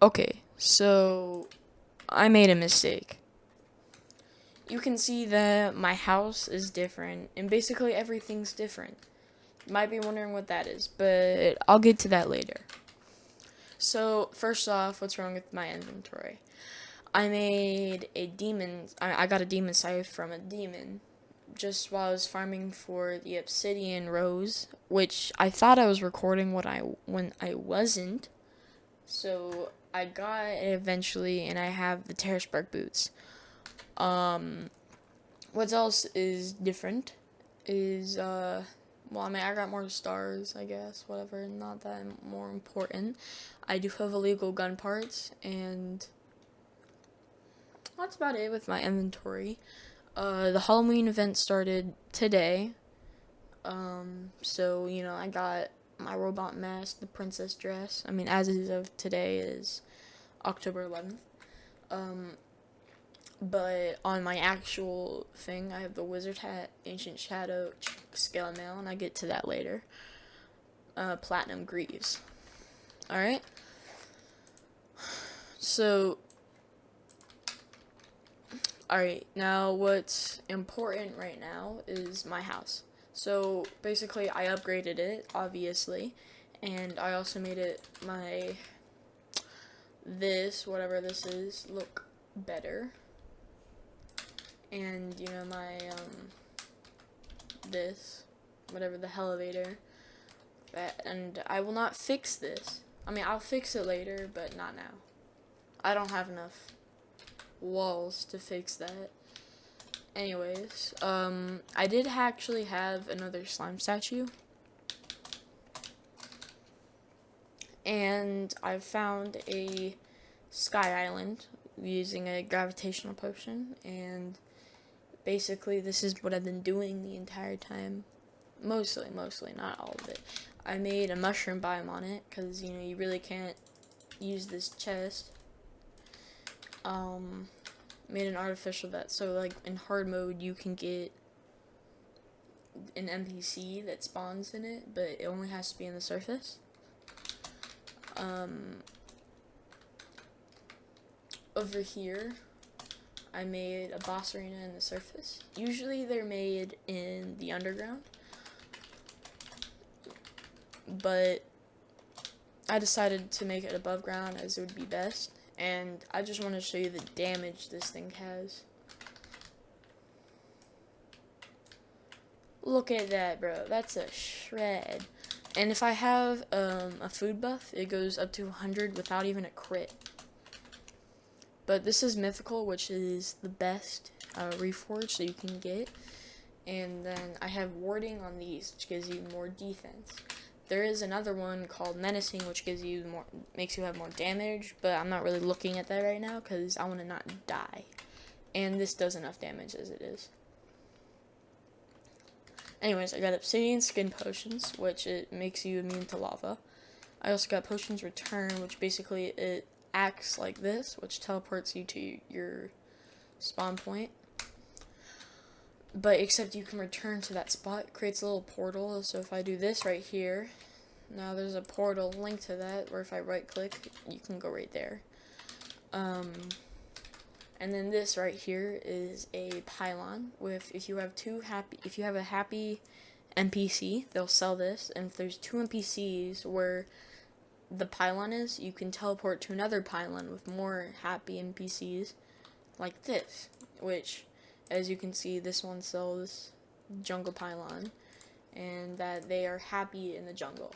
Okay, so I made a mistake. You can see that my house is different, and basically everything's different. You might be wondering what that is, but I'll get to that later. So, first off, what's wrong with my inventory? I made a demon. I got a demon scythe from a demon just while I was farming for the obsidian rose, which I thought I was recording when I wasn't. So I got it eventually, and I have the terrace bark boots. What else is different is well, I mean, I got more stars, I guess, whatever, not that more important. I do have illegal gun parts, and that's about it with my inventory. The Halloween event started today, so, I got my robot mask, the princess dress. I mean, as of today is October 11th. But on my actual thing, I have the wizard hat, ancient shadow, scale mail, and I get to that later. Platinum greaves. Alright? So, alright, now what's important right now is my house. So, basically, I upgraded it, obviously, and I also made it whatever this is, look better. And, whatever the elevator, and I will not fix this. I mean, I'll fix it later, but not now. I don't have enough walls to fix that. Anyways, I did actually have another slime statue, and I found a sky island using a gravitational potion, and basically this is what I've been doing the entire time. Mostly, not all of it. I made a mushroom biome on it, because, you really can't use this chest. Made an artificial vet, so, like, in hard mode, you can get an NPC that spawns in it, but it only has to be in the surface. Over here, I made a boss arena in the surface. Usually they're made in the underground, but I decided to make it above ground as it would be best, and I just want to show you the damage this thing has. Look at that, bro. That's a shred. And if I have a food buff, it goes up to 100 without even a crit. But this is mythical, which is the best reforged that you can get. And then I have warding on these, which gives you more defense. There is another one called menacing, which makes you have more damage, but I'm not really looking at that right now because I want to not die. And this does enough damage as it is. Anyways, I got obsidian skin potions, which it makes you immune to lava. I also got potions return, which basically it acts like this, which teleports you to your spawn point. But except you can return to that spot. It creates a little portal. So if I do this right here, now there's a portal linked to that, where if I right click, you can go right there. And then this right here is a pylon with, if you have a happy NPC, they'll sell this. And if there's two NPCs where the pylon is, you can teleport to another pylon with more happy NPCs like this, which, as you can see, this one sells jungle pylon, and that they are happy in the jungle.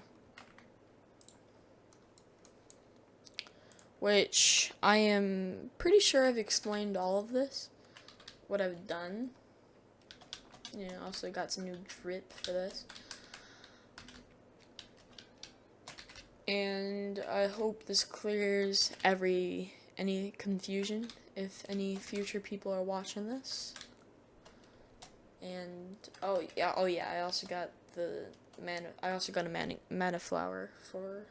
Which, I am pretty sure I've explained all of this, what I've done. Also got some new drip for this. And I hope this clears any confusion if any future people are watching this. And oh yeah, I also got a mana flower for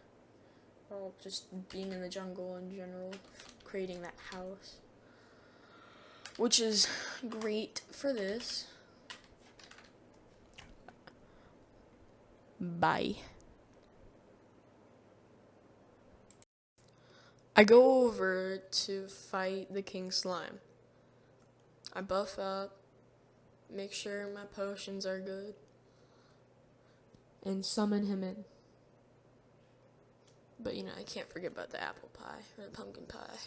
just being in the jungle in general, creating that house, which is great for this. Bye. I go over to fight the king slime. I buff up, make sure my potions are good, and summon him in. But I can't forget about the apple pie or the pumpkin pie.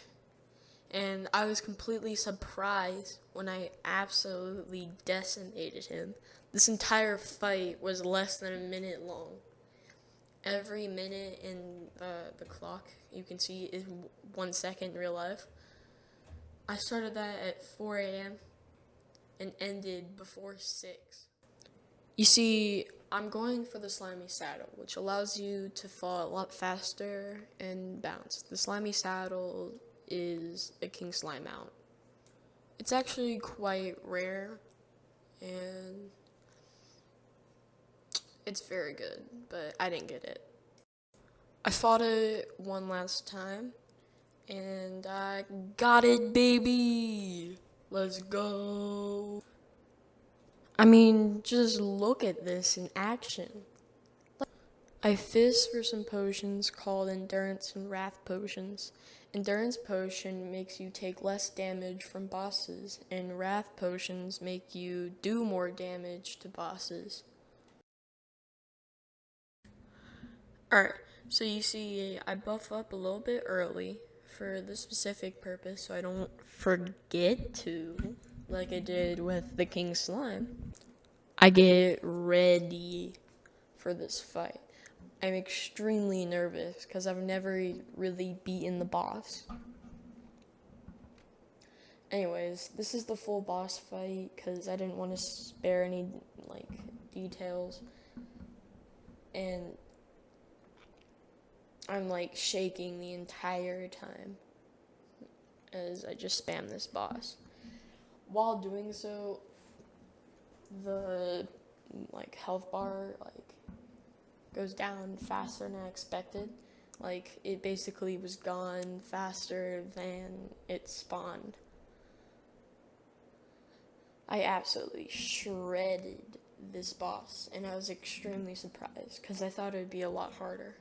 And I was completely surprised when I absolutely decimated him. This entire fight was less than a minute long. Every minute in the clock you can see is 1 second in real life. I started that at 4 a.m. and ended before 6. You see, I'm going for the slimy saddle, which allows you to fall a lot faster and bounce. The slimy saddle is a king slime mount. It's actually quite rare, and it's very good, but I didn't get it. I fought it one last time, and I got it, baby! Let's go! I mean, just look at this in action. I fish for some potions called Endurance and Wrath potions. Endurance potion makes you take less damage from bosses, and Wrath potions make you do more damage to bosses. Alright, so you see, I buff up a little bit early for the specific purpose so I don't forget to, like I did with the King Slime. I get ready for this fight. I'm extremely nervous because I've never really beaten the boss. Anyways, this is the full boss fight because I didn't want to spare any details. And I'm shaking the entire time as I just spam this boss. While doing so, the health bar goes down faster than I expected. It basically was gone faster than it spawned. I absolutely shredded this boss, and I was extremely surprised because I thought it would be a lot harder.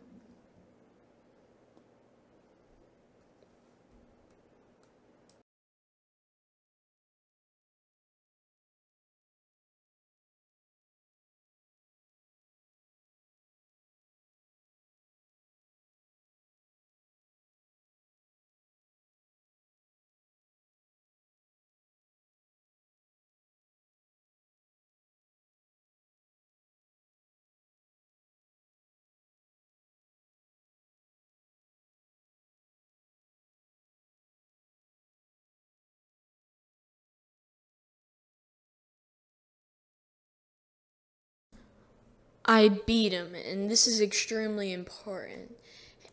I beat him, and this is extremely important.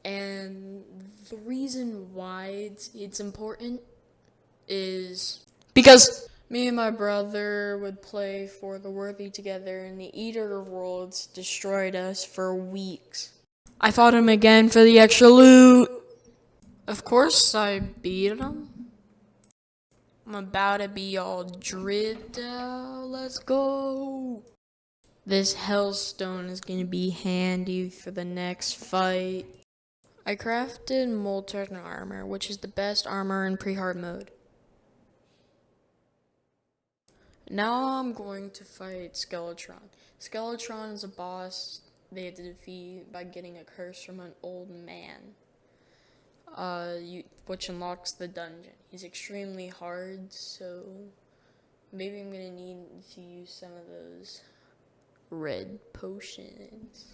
And the reason why it's important is because me and my brother would play for the Worthy together, and the Eater of Worlds destroyed us for weeks. I fought him again for the extra loot. Of course, I beat him. I'm about to be all dripped out. Let's go. This hellstone is gonna be handy for the next fight. I crafted molten armor, which is the best armor in pre-hard mode. Now I'm going to fight Skeletron. Skeletron is a boss they had to defeat by getting a curse from an old man, which unlocks the dungeon. He's extremely hard, so maybe I'm gonna need to use some of those red potions.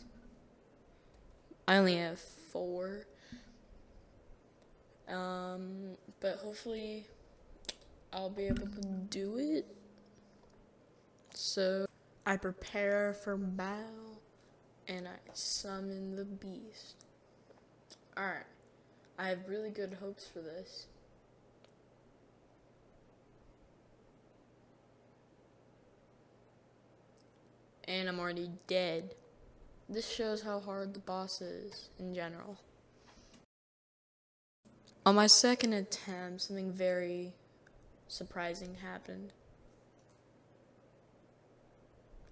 I only have 4. But hopefully I'll be able to do it. So I prepare for battle and I summon the beast. Alright, I have really good hopes for this. And I'm already dead. This shows how hard the boss is in general. On my second attempt, something very surprising happened.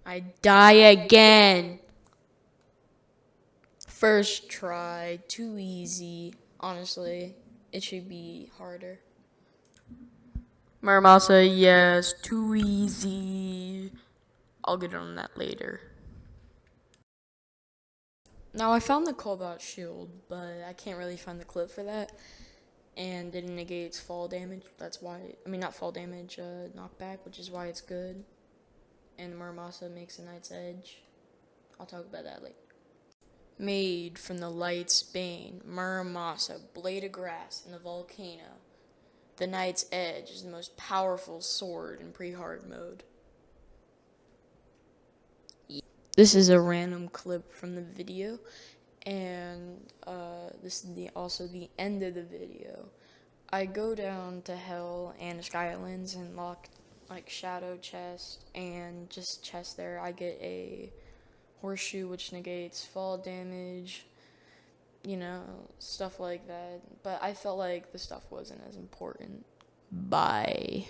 I die again. First try, too easy, honestly. It should be harder. Muramasa, yes, too easy. I'll get on that later. Now I found the Cobalt Shield, but I can't really find the clip for that. And it negates fall damage. That's why, I mean, not fall damage, knockback, which is why it's good. And Muramasa makes a Knight's Edge. I'll talk about that later. Made from the Light's Bane, Muramasa, Blade of Grass, and the Volcano. The Knight's Edge is the most powerful sword in pre-hard mode. This is a random clip from the video, and this is also the end of the video. I go down to Hell and Skylands and lock like Shadow Chest and just chest there. I get a Horseshoe which negates fall damage, you know, stuff like that. But I felt like the stuff wasn't as important. Bye.